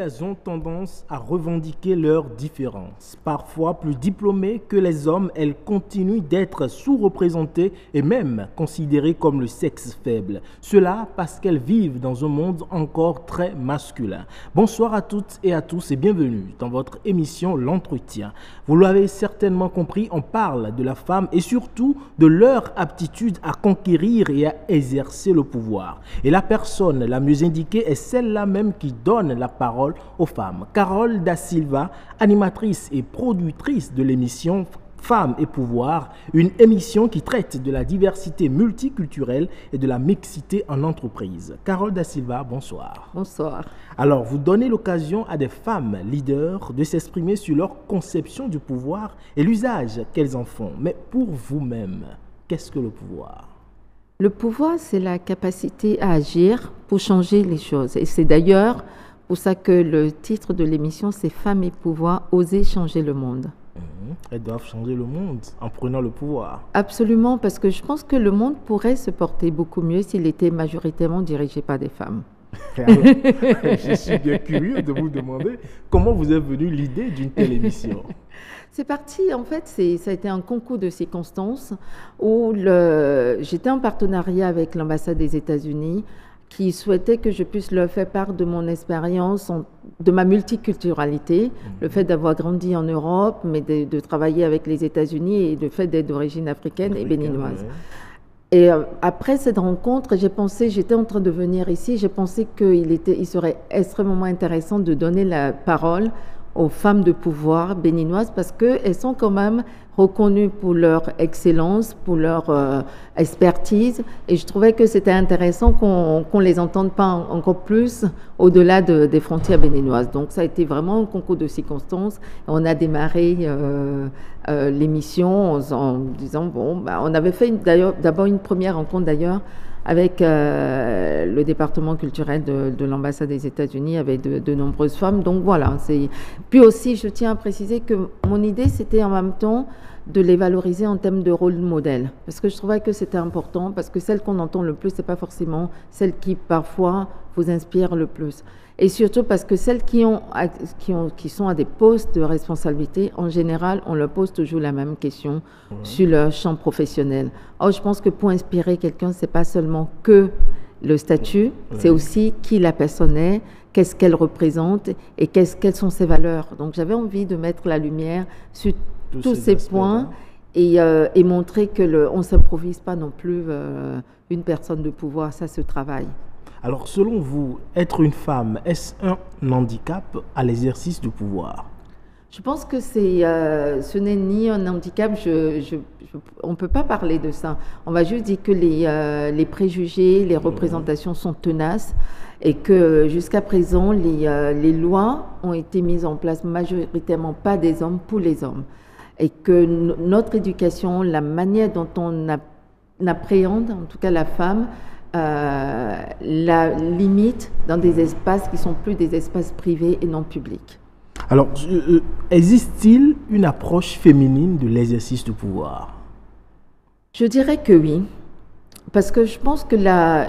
Elles ont tendance à revendiquer leurs différences. Parfois plus diplômées que les hommes, elles continuent d'être sous-représentées et même considérées comme le sexe faible. Cela parce qu'elles vivent dans un monde encore très masculin. Bonsoir à toutes et à tous et bienvenue dans votre émission L'Entretien. Vous l'avez certainement compris, on parle de la femme et surtout de leur aptitude à conquérir et à exercer le pouvoir. Et la personne la mieux indiquée est celle-là même qui donne la parole aux femmes. Carole Da Silva, animatrice et productrice de l'émission Femmes et Pouvoir, une émission qui traite de la diversité multiculturelle et de la mixité en entreprise. Carole Da Silva, bonsoir. Bonsoir. Alors, vous donnez l'occasion à des femmes leaders de s'exprimer sur leur conception du pouvoir et l'usage qu'elles en font. Mais pour vous-même, qu'est-ce que le pouvoir ? Le pouvoir, c'est la capacité à agir pour changer les choses. Et c'est d'ailleurs pour ça que le titre de l'émission, c'est « Femmes et pouvoir, oser changer le monde ». Elles doivent changer le monde en prenant le pouvoir. Absolument, parce que je pense que le monde pourrait se porter beaucoup mieux s'il était majoritairement dirigé par des femmes. Alors, je suis bien curieux de vous demander comment vous est venue l'idée d'une telle émission. C'est parti, en fait, ça a été un concours de circonstances où j'étais en partenariat avec l'ambassade des États-Unis qui souhaitait que je puisse leur faire part de mon expérience, de ma multiculturalité, le fait d'avoir grandi en Europe, mais de travailler avec les États-Unis et le fait d'être d'origine africaine et béninoise. Ouais. Et après cette rencontre, j'étais en train de venir ici, j'ai pensé qu'il serait extrêmement intéressant de donner la parole aux femmes de pouvoir béninoises parce qu'elles sont quand même reconnues pour leur excellence, pour leur expertise. Et je trouvais que c'était intéressant qu'on les entende pas encore plus au-delà des frontières béninoises. Donc ça a été vraiment un concours de circonstances. On a démarré l'émission en disant, on avait fait d'abord une première rencontre d'ailleurs avec le département culturel de l'ambassade des États-Unis, avec de nombreuses femmes. Donc voilà. Puis aussi, je tiens à préciser que mon idée, c'était en même temps de les valoriser en termes de rôle modèle. Parce que je trouvais que c'était important, parce que celles qu'on entend le plus, ce n'est pas forcément celles qui, parfois, vous inspirent le plus. Et surtout parce que celles qui sont à des postes de responsabilité, en général, on leur pose toujours la même question sur leur champ professionnel. Or, je pense que pour inspirer quelqu'un, ce n'est pas seulement que le statut, c'est aussi qui la personne est, qu'est-ce qu'elle représente et quelles sont ses valeurs. Donc, j'avais envie de mettre la lumière sur tous ces points et montrer qu'on ne s'improvise pas non plus une personne de pouvoir, ça se travaille. Alors, selon vous, être une femme, est-ce un handicap à l'exercice du pouvoir ? Je pense que ce n'est ni un handicap, on ne peut pas parler de ça. On va juste dire que les préjugés, les représentations sont tenaces et que jusqu'à présent, les lois ont été mises en place majoritairement pas des hommes pour les hommes. Et que notre éducation, la manière dont on appréhende, en tout cas la femme, la limite dans des espaces qui sont plus des espaces privés et non publics. Alors, existe-t-il une approche féminine de l'exercice du pouvoir ? Je dirais que oui. Parce que je pense que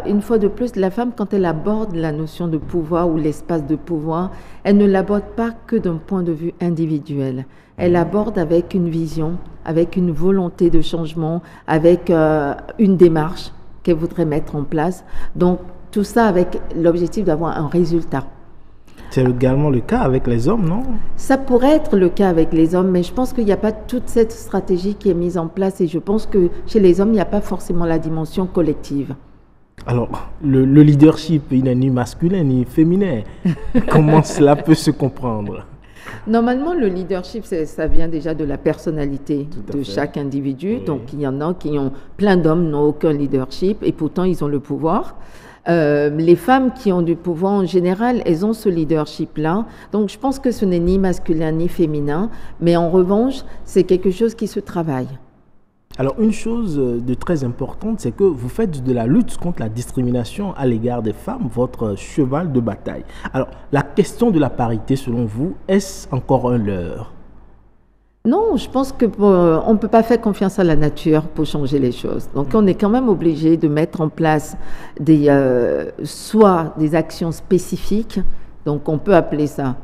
une fois de plus, la femme, quand elle aborde la notion de pouvoir ou l'espace de pouvoir, elle ne l'aborde pas que d'un point de vue individuel. Elle aborde avec une vision, avec une volonté de changement, avec une démarche qu'elle voudrait mettre en place. Donc, tout ça avec l'objectif d'avoir un résultat. C'est également le cas avec les hommes, non ? Ça pourrait être le cas avec les hommes, mais je pense qu'il n'y a pas toute cette stratégie qui est mise en place et je pense que chez les hommes, il n'y a pas forcément la dimension collective. Alors, le leadership, il n'est ni masculin ni féminin. Comment cela peut se comprendre ? Normalement, le leadership, ça vient déjà de la personnalité de chaque individu. Oui. Donc, il y en a qui ont, plein d'hommes n'ont aucun leadership et pourtant, ils ont le pouvoir. Les femmes qui ont du pouvoir en général, elles ont ce leadership-là. Donc, je pense que ce n'est ni masculin ni féminin, mais en revanche, c'est quelque chose qui se travaille. Alors, une chose de très importante, c'est que vous faites de la lutte contre la discrimination à l'égard des femmes votre cheval de bataille. Alors, la question de la parité, selon vous, est-ce encore un leurre ? Non, je pense que on ne peut pas faire confiance à la nature pour changer les choses. Donc, on est quand même obligé de mettre en place soit des actions spécifiques, donc on peut appeler ça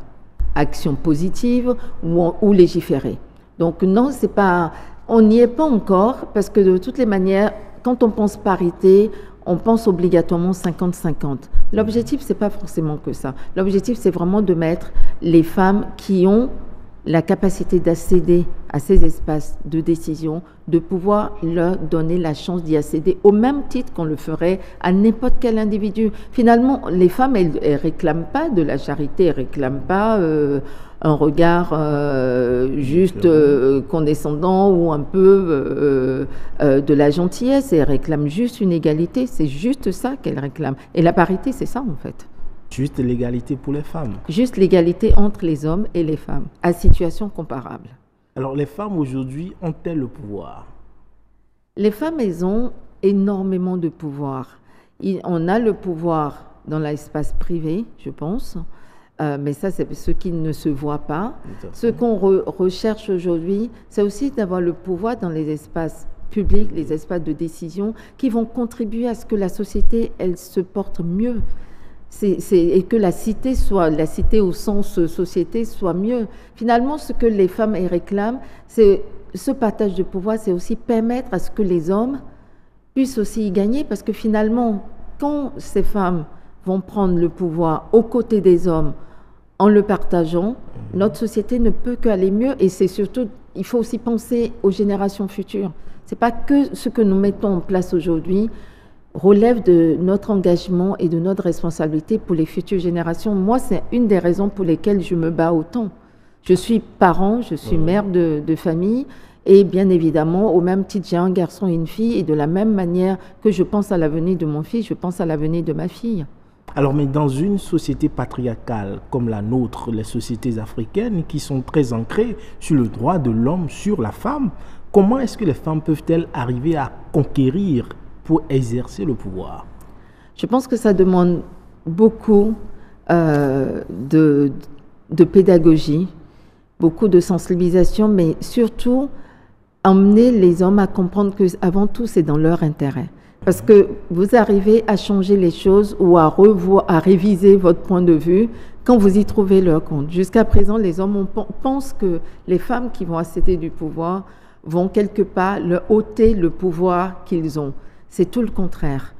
action positive ou légiférer. Donc, non, c'est pas, on n'y est pas encore parce que de toutes les manières, quand on pense parité, on pense obligatoirement 50-50. L'objectif, c'est pas forcément que ça. L'objectif, c'est vraiment de mettre les femmes qui ont la capacité d'accéder à ces espaces de décision, de pouvoir leur donner la chance d'y accéder au même titre qu'on le ferait à n'importe quel individu. Finalement, les femmes, elles réclament pas de la charité, elles réclament pas un regard juste condescendant ou un peu de la gentillesse, elles réclament juste une égalité, c'est juste ça qu'elles réclament. Et la parité, c'est ça en fait. Juste l'égalité pour les femmes. Juste l'égalité entre les hommes et les femmes, à situation comparable. Alors, les femmes aujourd'hui ont-elles le pouvoir? Les femmes, elles ont énormément de pouvoir. On a le pouvoir dans l'espace privé, je pense, mais ça, c'est ce qui ne se voit pas. Ce qu'on recherche aujourd'hui, c'est aussi d'avoir le pouvoir dans les espaces publics, les espaces de décision, qui vont contribuer à ce que la société, elle se porte mieux. Et que la cité au sens société soit mieux. Finalement, ce que les femmes réclament, c'est ce partage de pouvoir, c'est aussi permettre à ce que les hommes puissent aussi y gagner, parce que finalement, quand ces femmes vont prendre le pouvoir aux côtés des hommes, en le partageant, notre société ne peut qu'aller mieux. Et c'est surtout, il faut aussi penser aux générations futures. C'est pas que ce que nous mettons en place aujourd'hui relève de notre engagement et de notre responsabilité pour les futures générations. Moi, c'est une des raisons pour lesquelles je me bats autant. Je suis parent, je suis mère de famille, et bien évidemment, au même titre, j'ai un garçon et une fille, et de la même manière que je pense à l'avenir de mon fils, je pense à l'avenir de ma fille. Alors, mais dans une société patriarcale comme la nôtre, les sociétés africaines qui sont très ancrées sur le droit de l'homme sur la femme, comment est-ce que les femmes peuvent-elles arriver à conquérir pour exercer le pouvoir? Je pense que ça demande beaucoup de pédagogie, beaucoup de sensibilisation, mais surtout emmener les hommes à comprendre que avant tout, c'est dans leur intérêt. Parce que vous arrivez à changer les choses ou à réviser votre point de vue quand vous y trouvez leur compte. Jusqu'à présent, les hommes pensent que les femmes qui vont accéder du pouvoir vont quelque part leur ôter le pouvoir qu'ils ont. C'est tout le contraire.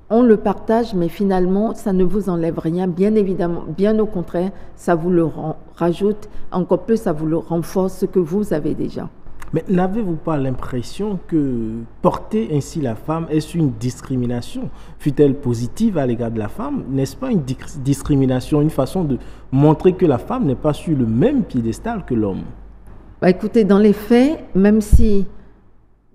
On le partage, mais finalement, ça ne vous enlève rien. Bien évidemment, bien au contraire, ça vous le rajoute. Encore plus, ça vous le renforce ce que vous avez déjà. Mais n'avez-vous pas l'impression que porter ainsi la femme est une discrimination, fut-elle positive à l'égard de la femme? N'est-ce pas une discrimination, une façon de montrer que la femme n'est pas sur le même piédestal que l'homme? Écoutez, dans les faits, même si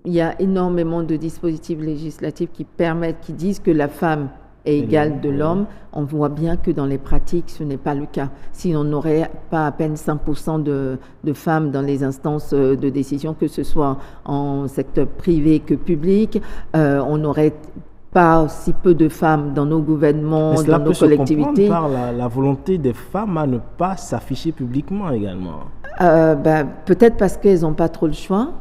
il y a énormément de dispositifs législatifs qui disent que la femme est égale de l'homme, on voit bien que dans les pratiques, ce n'est pas le cas. Si on n'aurait pas à peine 5% de femmes dans les instances de décision, que ce soit en secteur privé que public, on n'aurait pas si peu de femmes dans nos gouvernements, dans nos collectivités. Par la volonté des femmes à ne pas s'afficher publiquement également. Peut-être parce qu'elles n'ont pas trop le choix,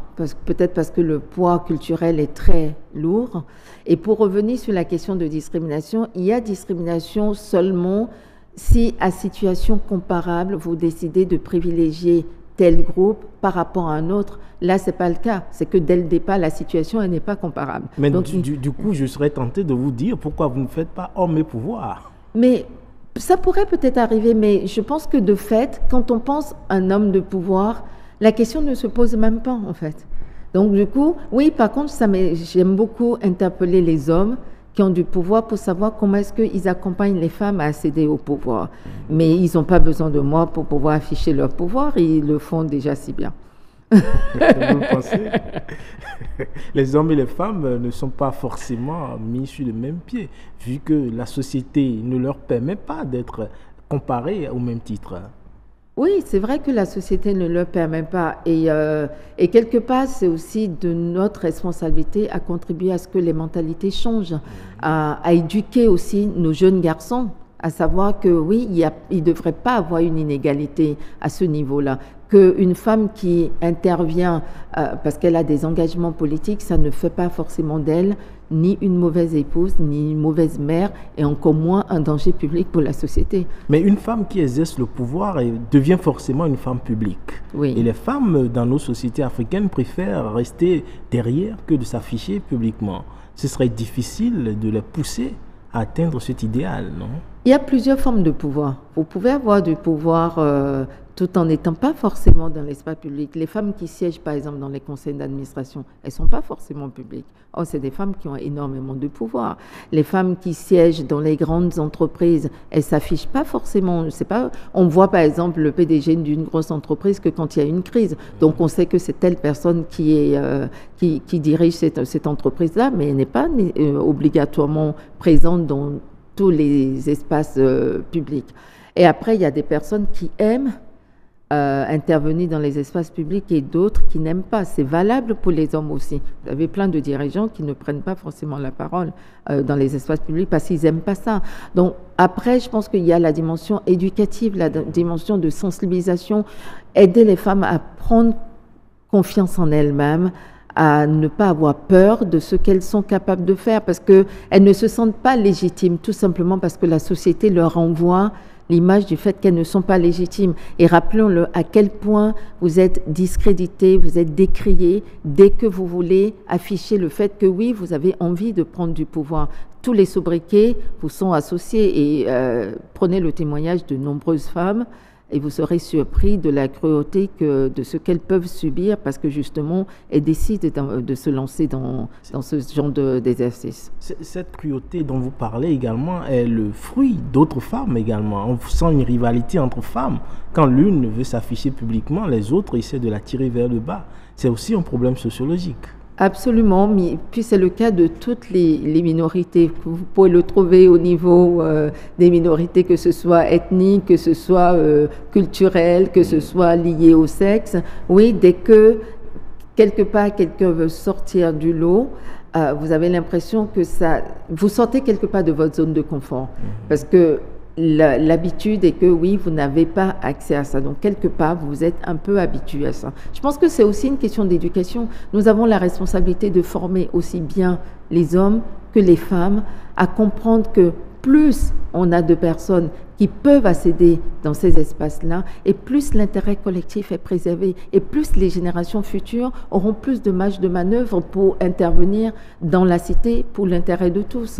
peut-être parce que le poids culturel est très lourd. Et pour revenir sur la question de discrimination, il y a discrimination seulement si, à situation comparable, vous décidez de privilégier tel groupe par rapport à un autre. Là, ce n'est pas le cas. C'est que dès le départ, la situation elle n'est pas comparable. Mais donc, du coup, je serais tenté de vous dire pourquoi vous ne faites pas homme et pouvoir. Mais ça pourrait peut-être arriver, mais je pense que de fait, quand on pense à un homme de pouvoir, la question ne se pose même pas, en fait. Donc, du coup, oui, par contre, j'aime beaucoup interpeller les hommes qui ont du pouvoir pour savoir comment est-ce qu'ils accompagnent les femmes à accéder au pouvoir. Mais ils n'ont pas besoin de moi pour pouvoir afficher leur pouvoir, ils le font déjà si bien. Vous le pensez? Les hommes et les femmes ne sont pas forcément mis sur le même pied, vu que la société ne leur permet pas d'être comparés au même titre. Oui, c'est vrai que la société ne le permet pas. Et quelque part, c'est aussi de notre responsabilité à contribuer à ce que les mentalités changent, à éduquer aussi nos jeunes garçons, à savoir que oui, il ne devrait pas avoir une inégalité à ce niveau-là. qu'une femme qui intervient parce qu'elle a des engagements politiques, ça ne fait pas forcément d'elle ni une mauvaise épouse, ni une mauvaise mère, et encore moins un danger public pour la société. Mais une femme qui exerce le pouvoir devient forcément une femme publique. Oui. Et les femmes dans nos sociétés africaines préfèrent rester derrière que de s'afficher publiquement. Ce serait difficile de les pousser à atteindre cet idéal, non? Il y a plusieurs formes de pouvoir. Vous pouvez avoir du pouvoir tout en n'étant pas forcément dans l'espace public. Les femmes qui siègent, par exemple, dans les conseils d'administration, elles ne sont pas forcément publiques. Or, c'est des femmes qui ont énormément de pouvoir. Les femmes qui siègent dans les grandes entreprises, elles ne s'affichent pas forcément. On voit, par exemple, le PDG d'une grosse entreprise que quand il y a une crise. Donc, on sait que c'est telle personne qui dirige cette entreprise-là, mais elle n'est pas obligatoirement présente dans tous les espaces publics. Et après, il y a des personnes qui aiment intervenir dans les espaces publics et d'autres qui n'aiment pas. C'est valable pour les hommes aussi. Vous avez plein de dirigeants qui ne prennent pas forcément la parole dans les espaces publics parce qu'ils n'aiment pas ça. Donc après, je pense qu'il y a la dimension éducative, la dimension de sensibilisation, aider les femmes à prendre confiance en elles-mêmes, à ne pas avoir peur de ce qu'elles sont capables de faire parce qu'elles ne se sentent pas légitimes, tout simplement parce que la société leur renvoie l'image du fait qu'elles ne sont pas légitimes. Et rappelons-le à quel point vous êtes discrédité, vous êtes décrié dès que vous voulez afficher le fait que oui, vous avez envie de prendre du pouvoir. Tous les sobriquets vous sont associés et prenez le témoignage de nombreuses femmes et vous serez surpris de la cruauté de ce qu'elles peuvent subir parce que justement, elles décident de se lancer dans ce genre d'exercice. Cette cruauté dont vous parlez également est le fruit d'autres femmes également. On sent une rivalité entre femmes. Quand l'une veut s'afficher publiquement, les autres essaient de la tirer vers le bas. C'est aussi un problème sociologique. Absolument, mais puis c'est le cas de toutes les minorités. Vous pouvez le trouver au niveau des minorités, que ce soit ethniques, que ce soit culturelles, que ce soit lié au sexe. Oui, dès que quelque part quelqu'un veut sortir du lot, vous avez l'impression que vous sortez quelque part de votre zone de confort. Parce que l'habitude est que oui, vous n'avez pas accès à ça. Donc, quelque part, vous êtes un peu habitué à ça. Je pense que c'est aussi une question d'éducation. Nous avons la responsabilité de former aussi bien les hommes que les femmes à comprendre que plus on a de personnes qui peuvent accéder dans ces espaces-là, et plus l'intérêt collectif est préservé, et plus les générations futures auront plus de marge de manœuvre pour intervenir dans la cité pour l'intérêt de tous.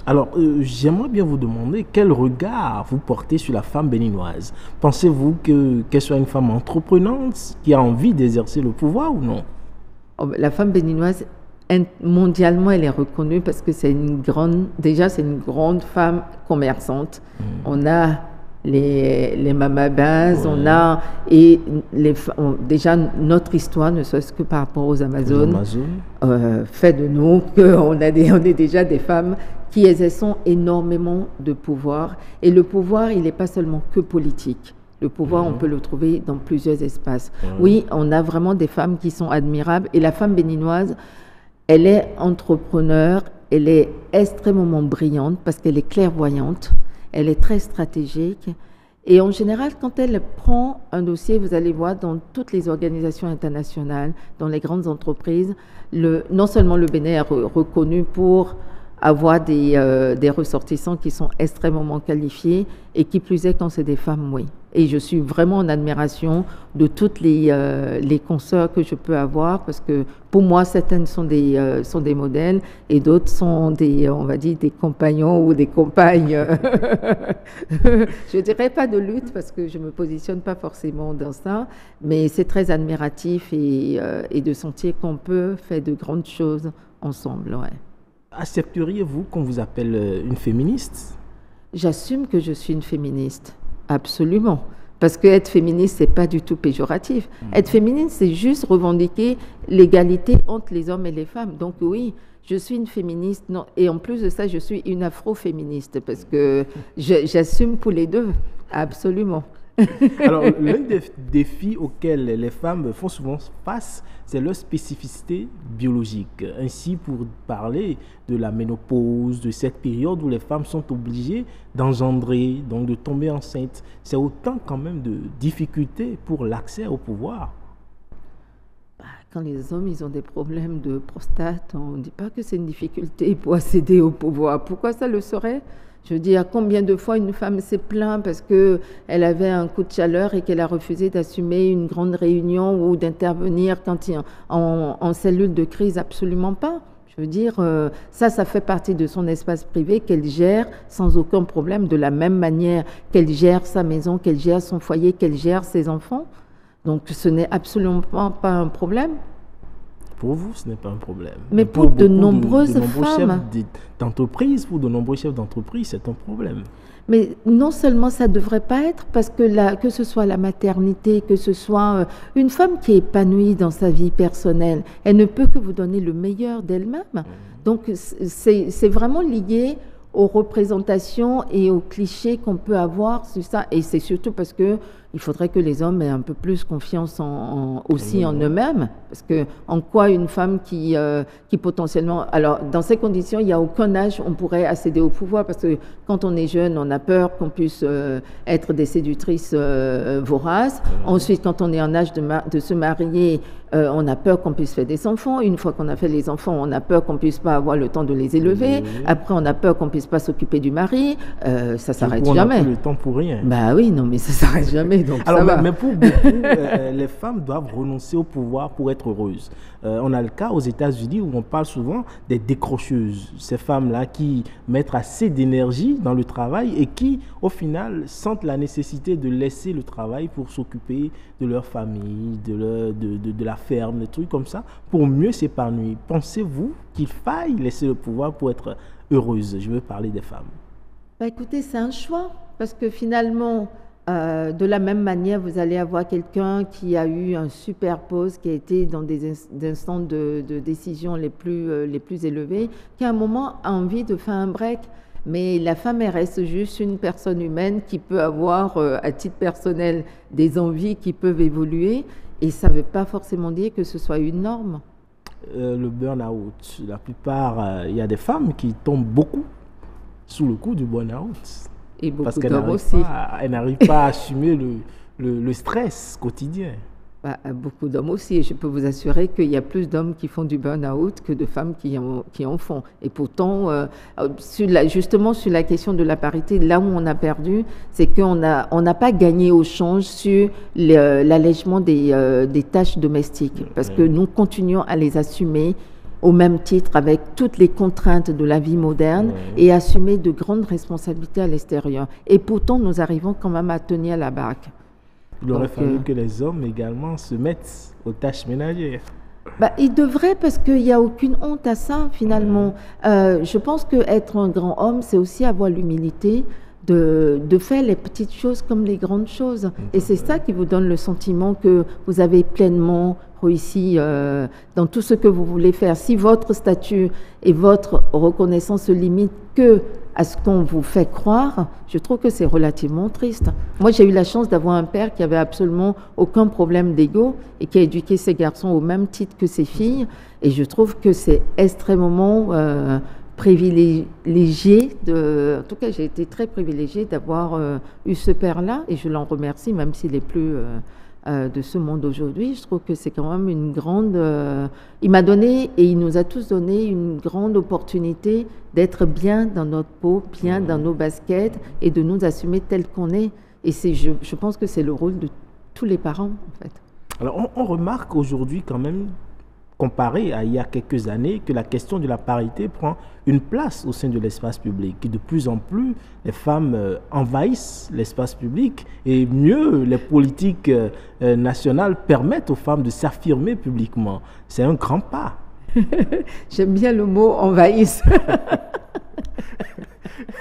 Alors, j'aimerais bien vous demander quel regard vous portez sur la femme béninoise. Pensez-vous qu'elle soit une femme entreprenante qui a envie d'exercer le pouvoir ou non? La femme béninoise, mondialement, elle est reconnue parce que c'est une grande femme commerçante. On a les mamabas, déjà notre histoire, ne serait-ce que par rapport aux Amazones, fait de nous qu'on est déjà des femmes qui exercent énormément de pouvoir. Et le pouvoir, il n'est pas seulement que politique. Le pouvoir, on peut le trouver dans plusieurs espaces. Oui, on a vraiment des femmes qui sont admirables. Et la femme béninoise, elle est entrepreneure, elle est extrêmement brillante parce qu'elle est clairvoyante, elle est très stratégique. Et en général, quand elle prend un dossier, vous allez voir dans toutes les organisations internationales, dans les grandes entreprises, non seulement le Bénin est reconnu pour avoir des ressortissants qui sont extrêmement qualifiés et qui plus est quand c'est des femmes, oui. Et je suis vraiment en admiration de toutes les consoeurs que je peux avoir parce que pour moi, certaines sont des modèles et d'autres sont on va dire, des compagnons ou des compagnes. Je dirais pas de lutte parce que je me positionne pas forcément dans ça, mais c'est très admiratif et de sentir qu'on peut faire de grandes choses ensemble, ouais. Accepteriez-vous qu'on vous appelle une féministe? J'assume que je suis une féministe, absolument. Parce que être féministe, c'est pas du tout péjoratif. Être féministe, c'est juste revendiquer l'égalité entre les hommes et les femmes. Donc oui, je suis une féministe. Non, et en plus de ça, je suis une afro-féministe parce que j'assume pour les deux, absolument. Alors, l'un des défis auxquels les femmes font souvent face, c'est leur spécificité biologique. Ainsi, pour parler de la ménopause, de cette période où les femmes sont obligées d'engendrer, donc de tomber enceinte, c'est autant quand même de difficultés pour l'accès au pouvoir. Quand les hommes ils ont des problèmes de prostate, on ne dit pas que c'est une difficulté pour accéder au pouvoir. Pourquoi ça le serait? Je veux dire, combien de fois une femme s'est plainte parce qu'elle avait un coup de chaleur et qu'elle a refusé d'assumer une grande réunion ou d'intervenir quand en cellule de crise? Absolument pas. Je veux dire, ça fait partie de son espace privé qu'elle gère sans aucun problème, de la même manière qu'elle gère sa maison, qu'elle gère son foyer, qu'elle gère ses enfants. Donc ce n'est absolument pas un problème. Pour vous, ce n'est pas un problème. Mais pour de nombreuses femmes, pour de nombreux chefs d'entreprise, c'est un problème. Mais non seulement ça ne devrait pas être, parce que ce soit la maternité, que ce soit une femme qui est épanouie dans sa vie personnelle, elle ne peut que vous donner le meilleur d'elle-même. Donc c'est vraiment lié aux représentations et aux clichés qu'on peut avoir sur ça. Et c'est surtout parce que il faudrait que les hommes aient un peu plus confiance aussi en eux-mêmes. Parce que en quoi une femme qui potentiellement... Alors, dans ces conditions, il n'y a aucun âge où on pourrait accéder au pouvoir. Parce que quand on est jeune, on a peur qu'on puisse être des séductrices voraces. Ensuite, quand on est en âge de se marier, on a peur qu'on puisse faire des enfants. Une fois qu'on a fait les enfants, on a peur qu'on puisse pas avoir le temps de les élever. Après, on a peur qu'on puisse pas s'occuper du mari. Ça s'arrête jamais. On n'a plus le temps pour rien. Bah oui, non, mais ça s'arrête jamais. Donc alors, ça va. Mais pour beaucoup, les femmes doivent renoncer au pouvoir pour être heureuses. On a le cas aux États-Unis où on parle souvent des décrocheuses. Ces femmes-là qui mettent assez d'énergie dans le travail et qui, au final, sentent la nécessité de laisser le travail pour s'occuper de leur famille, de la ferme, des trucs comme ça, pour mieux s'épanouir. Pensez-vous qu'il faille laisser le pouvoir pour être heureuse? Je veux parler des femmes. Bah écoutez, c'est un choix, parce que finalement, de la même manière, vous allez avoir quelqu'un qui a eu un super poste, qui a été dans des instants de décision les plus élevés, qui à un moment a envie de faire un break. Mais la femme, elle reste juste une personne humaine qui peut avoir, à titre personnel, des envies qui peuvent évoluer. Et ça ne veut pas forcément dire que ce soit une norme. Le burn-out, la plupart, il y a des femmes qui tombent beaucoup sous le coup du burn-out. Et beaucoup d'hommes aussi. Elles n'arrivent pas à assumer le stress quotidien. Bah, beaucoup d'hommes aussi. Et je peux vous assurer qu'il y a plus d'hommes qui font du burn-out que de femmes qui en font. Et pourtant, justement sur la question de la parité, là où on a perdu, c'est qu'on n'a pas gagné au change sur l'allègement des tâches domestiques. Parce que nous continuons à les assumer au même titre avec toutes les contraintes de la vie moderne et assumer de grandes responsabilités à l'extérieur. Et pourtant, nous arrivons quand même à tenir la baraque. Il aurait fallu que les hommes également se mettent aux tâches ménagères. Bah, ils devraient, parce qu'il n'y a aucune honte à ça, finalement. Je pense qu'être un grand homme, c'est aussi avoir l'humilité de faire les petites choses comme les grandes choses. Et c'est ça qui vous donne le sentiment que vous avez pleinement réussi dans tout ce que vous voulez faire. Si votre statut et votre reconnaissance se limitent que à ce qu'on vous fait croire, je trouve que c'est relativement triste. Moi, j'ai eu la chance d'avoir un père qui avait absolument aucun problème d'ego et qui a éduqué ses garçons au même titre que ses filles. Et je trouve que c'est extrêmement privilégié. En tout cas, j'ai été très privilégiée d'avoir eu ce père-là et je l'en remercie, même s'il n'est plus de ce monde aujourd'hui. Je trouve que c'est quand même une grande... il m'a donné et il nous a tous donné une grande opportunité d'être bien dans notre peau, bien dans nos baskets et de nous assumer tel qu'on est. Et je pense que c'est le rôle de tous les parents, en fait. Alors, on remarque aujourd'hui quand même, comparé à il y a quelques années, que la question de la parité prend une place au sein de l'espace public. Et de plus en plus, les femmes envahissent l'espace public et mieux, les politiques nationales permettent aux femmes de s'affirmer publiquement. C'est un grand pas. J'aime bien le mot « envahissent ».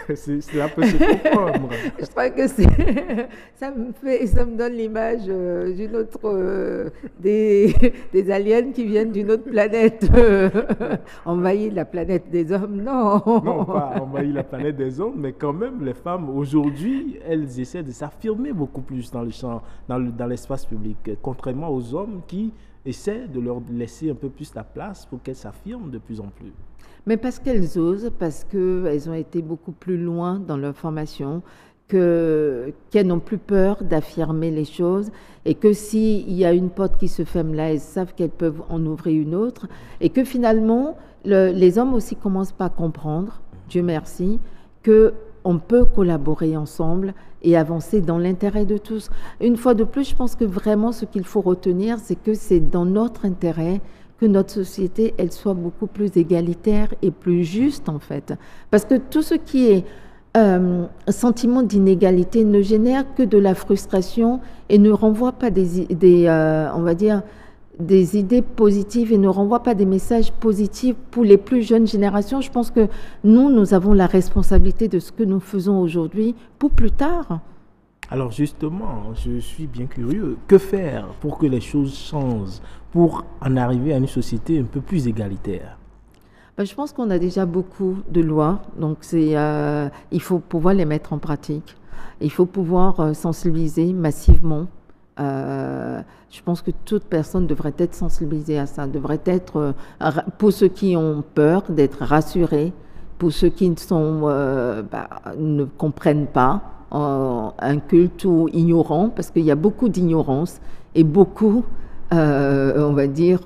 Cela peut se comprendre. Je crois que ça me donne l'image d'une autre, des aliens qui viennent d'une autre planète, envahir la planète des hommes. Non. Non, pas envahir la planète des hommes, mais quand même, les femmes, aujourd'hui, elles essaient de s'affirmer beaucoup plus dans le champ, dans l'espace public, contrairement aux hommes qui essaient de leur laisser un peu plus la place pour qu'elles s'affirment de plus en plus. Mais parce qu'elles osent, parce qu'elles ont été beaucoup plus loin dans leur formation, qu'elles n'ont plus peur d'affirmer les choses, et que s'il y a une porte qui se ferme là, elles savent qu'elles peuvent en ouvrir une autre, et que finalement, les hommes aussi commencent par comprendre, Dieu merci, qu'on peut collaborer ensemble et avancer dans l'intérêt de tous. Une fois de plus, je pense que vraiment ce qu'il faut retenir, c'est que c'est dans notre intérêt que notre société, elle soit beaucoup plus égalitaire et plus juste, en fait. Parce que tout ce qui est sentiment d'inégalité ne génère que de la frustration et ne renvoie pas on va dire, des idées positives et ne renvoie pas des messages positifs pour les plus jeunes générations. Je pense que nous avons la responsabilité de ce que nous faisons aujourd'hui pour plus tard. Alors justement, je suis bien curieux. Que faire pour que les choses changent, pour en arriver à une société un peu plus égalitaire? Je pense qu'on a déjà beaucoup de lois, donc il faut pouvoir les mettre en pratique. Il faut pouvoir sensibiliser massivement. Je pense que toute personne devrait être sensibilisée à ça, devrait être, pour ceux qui ont peur, d'être rassurés, pour ceux qui ne comprennent pas, incultes ou ignorants, parce qu'il y a beaucoup d'ignorance et beaucoup, on va dire,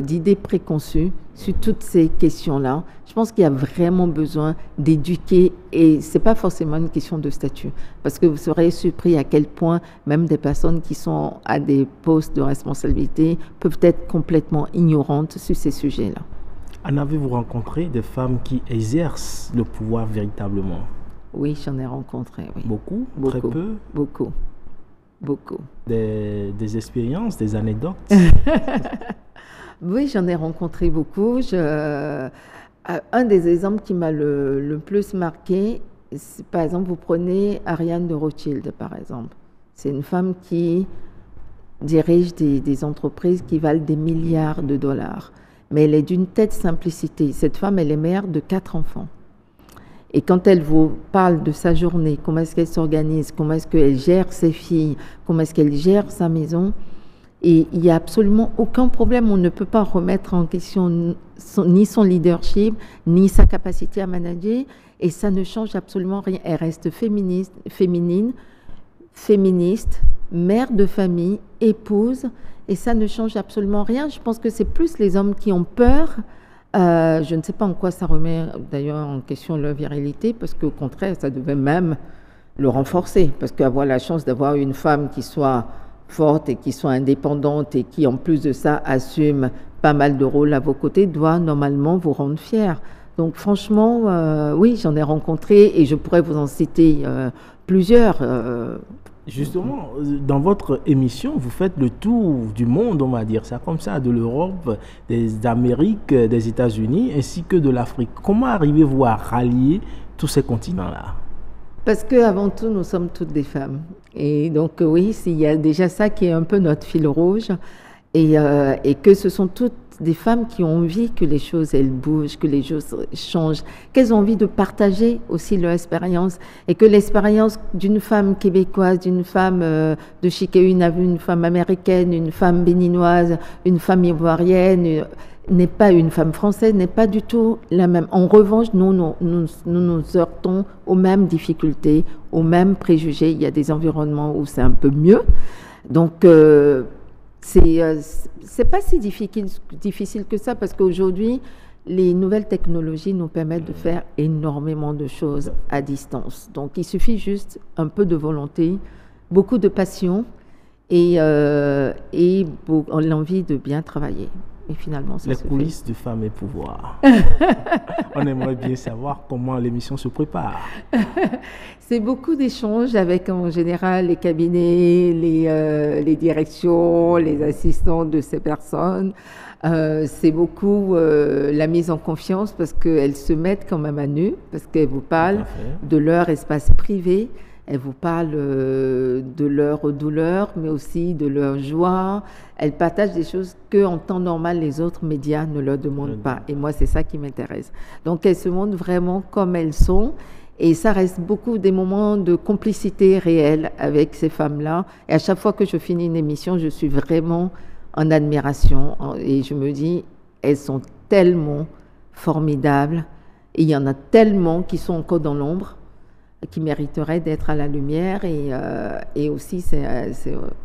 d'idées préconçues sur toutes ces questions-là. Je pense qu'il y a vraiment besoin d'éduquer, et c'est pas forcément une question de statut, parce que vous serez surpris à quel point même des personnes qui sont à des postes de responsabilité peuvent être complètement ignorantes sur ces sujets-là. En avez-vous rencontré des femmes qui exercent le pouvoir véritablement? Oui, j'en ai rencontré, oui. Beaucoup? Très peu? Beaucoup. Des expériences, des anecdotes? Oui, j'en ai rencontré beaucoup. Un des exemples qui m'a le plus marqué, c'est, par exemple, vous prenez Ariane de Rothschild, par exemple. C'est une femme qui dirige des entreprises qui valent des milliards de dollars. Mais elle est d'une telle simplicité. Cette femme, elle est mère de 4 enfants. Et quand elle vous parle de sa journée, comment est-ce qu'elle s'organise, comment est-ce qu'elle gère ses filles, comment est-ce qu'elle gère sa maison, et il n'y a absolument aucun problème. On ne peut pas remettre en question ni son leadership, ni sa capacité à manager, et ça ne change absolument rien. Elle reste féministe, mère de famille, épouse, et ça ne change absolument rien. Je pense que c'est plus les hommes qui ont peur. Je ne sais pas en quoi ça remet d'ailleurs en question leur virilité, parce qu'au contraire, ça devait même le renforcer, parce qu'avoir la chance d'avoir une femme qui soit forte et qui soit indépendante et qui en plus de ça assume pas mal de rôles à vos côtés doit normalement vous rendre fiers. Donc franchement, oui, j'en ai rencontré et je pourrais vous en citer plusieurs. Justement, dans votre émission, vous faites le tour du monde, on va dire ça comme ça, de l'Europe, des Amériques, des États-Unis, ainsi que de l'Afrique. Comment arrivez-vous à rallier tous ces continents-là? Parce qu'avant tout, nous sommes toutes des femmes. Et donc oui, il y a déjà ça qui est un peu notre fil rouge, et que ce sont toutes des femmes qui ont envie que les choses, elles bougent, que les choses changent, qu'elles ont envie de partager aussi leur expérience, et que l'expérience d'une femme québécoise, d'une femme de Chicago, une femme américaine, une femme béninoise, une femme ivoirienne, n'est pas une femme française, n'est pas du tout la même. En revanche, nous nous heurtons aux mêmes difficultés, aux mêmes préjugés. Il y a des environnements où c'est un peu mieux. Donc, c'est pas si difficile que ça, parce qu'aujourd'hui, les nouvelles technologies nous permettent de faire énormément de choses à distance. Donc, il suffit juste un peu de volonté, beaucoup de passion et l'envie de bien travailler. Et finalement, ça Les se coulisses de Femmes et Pouvoir. On aimerait bien savoir comment l'émission se prépare. C'est beaucoup d'échanges avec, en général, les cabinets, les directions, les assistants de ces personnes. C'est beaucoup la mise en confiance parce qu'elles se mettent quand même à nu, parce qu'elles vous parlent de leur espace privé. Elles vous parlent de leurs douleurs, mais aussi de leur joie. Elles partagent des choses qu'en temps normal, les autres médias ne leur demandent pas. Et moi, c'est ça qui m'intéresse. Donc, elles se montrent vraiment comme elles sont. Et ça reste beaucoup des moments de complicité réelle avec ces femmes-là. Et à chaque fois que je finis une émission, je suis vraiment en admiration. Et je me dis, elles sont tellement formidables. Et il y en a tellement qui sont encore dans l'ombre, qui mériterait d'être à la lumière et aussi c'est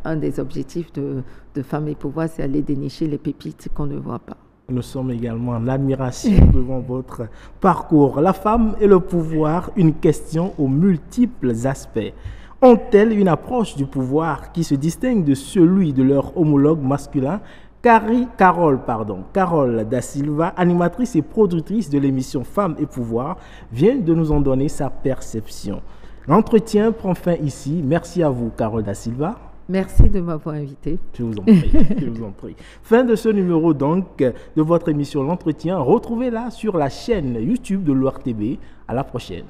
un des objectifs de Femmes et Pouvoir, c'est aller dénicher les pépites qu'on ne voit pas. Nous sommes également en admiration devant votre parcours. La femme et le pouvoir, une question aux multiples aspects. Ont-elles une approche du pouvoir qui se distingue de celui de leur homologue masculin? Carole Da Silva, animatrice et productrice de l'émission Femmes et Pouvoir, vient de nous en donner sa perception. L'entretien prend fin ici. Merci à vous, Carole Da Silva. Merci de m'avoir invité. Je vous en prie, je vous en prie. Fin de ce numéro donc de votre émission L'Entretien. Retrouvez-la sur la chaîne YouTube de l'ORTB. À la prochaine.